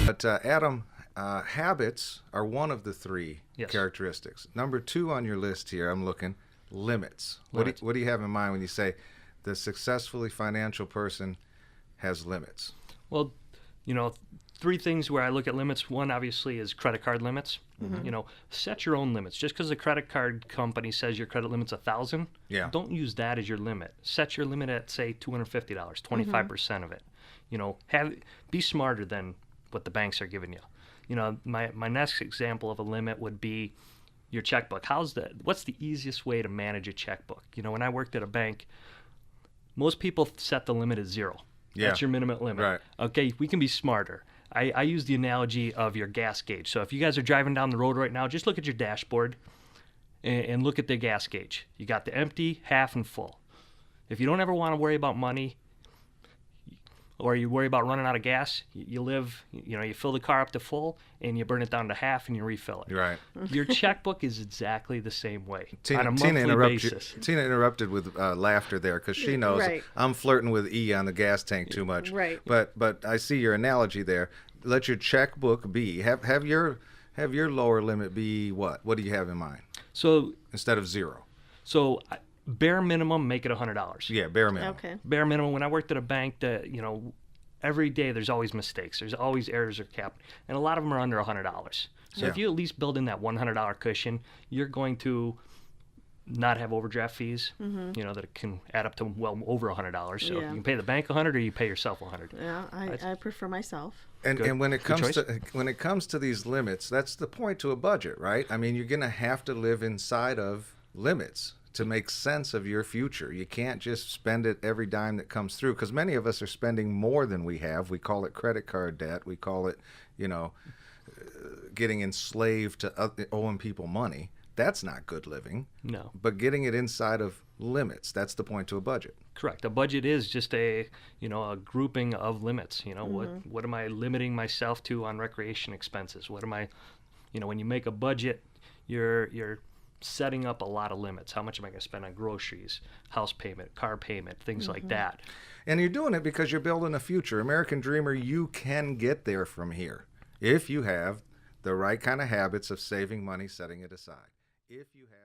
But Adam, habits are one of the three Yes. characteristics. Number 2 on your list here, I'm looking, limits. Limits. What do you have in mind when you say the successfully financial person has limits? Well, three things where I look at limits. One, obviously, is credit card limits. Set your own limits. Just because the credit card company says your credit limit's $1,000, Yeah. don't use that as your limit. Set your limit at, say, $250, 25% of it. Be smarter than what the banks are giving you. My next example of a limit would be your checkbook. What's the easiest way to manage a checkbook? When I worked at a bank, most people set the limit at 0. Yeah. That's your minimum limit. Right. Okay, we can be smarter. I use the analogy of your gas gauge. So if you guys are driving down the road right now, just look at your dashboard and look at the gas gauge. You got the empty, half, and full. If you don't ever want to worry about money, or you worry about running out of gas, you fill the car up to full and you burn it down to half and you refill it. Right. Your checkbook is exactly the same way Tina, on a Tina, monthly interrupted, basis. Tina interrupted with laughter there because she knows Right. I'm flirting with E on the gas tank too much. Right. But I see your analogy there. Let your checkbook be. Have your lower limit be what? What do you have in mind So instead of 0? Bare minimum, make it $100. Yeah, bare minimum. Okay. Bare minimum. When I worked at a bank, every day there's always mistakes. There's always errors or cap, and a lot of them are under $100. So if Yeah. you at least build in that $100 cushion, you're going to not have overdraft fees. That can add up to well over $100. So Yeah. you can pay the bank $100 or you pay yourself $100. Yeah, I prefer myself. And Good. when it Good comes to these limits, that's the point to a budget, right? I mean, you're going to have to live inside of limits to make sense of your future. You can't just spend it every dime that comes through, because many of us are spending more than we have. We call it credit card debt. We call it, getting enslaved to owing people money. That's not good living. No. But getting it inside of limits, that's the point to a budget. Correct. A budget is just a grouping of limits. What am I limiting myself to on recreation expenses? What am I, when you make a budget, you're setting up a lot of limits. How much am I going to spend on groceries, house payment, car payment, things like that? And you're doing it because you're building a future. American Dreamer, you can get there from here if you have the right kind of habits of saving money, setting it aside. If you have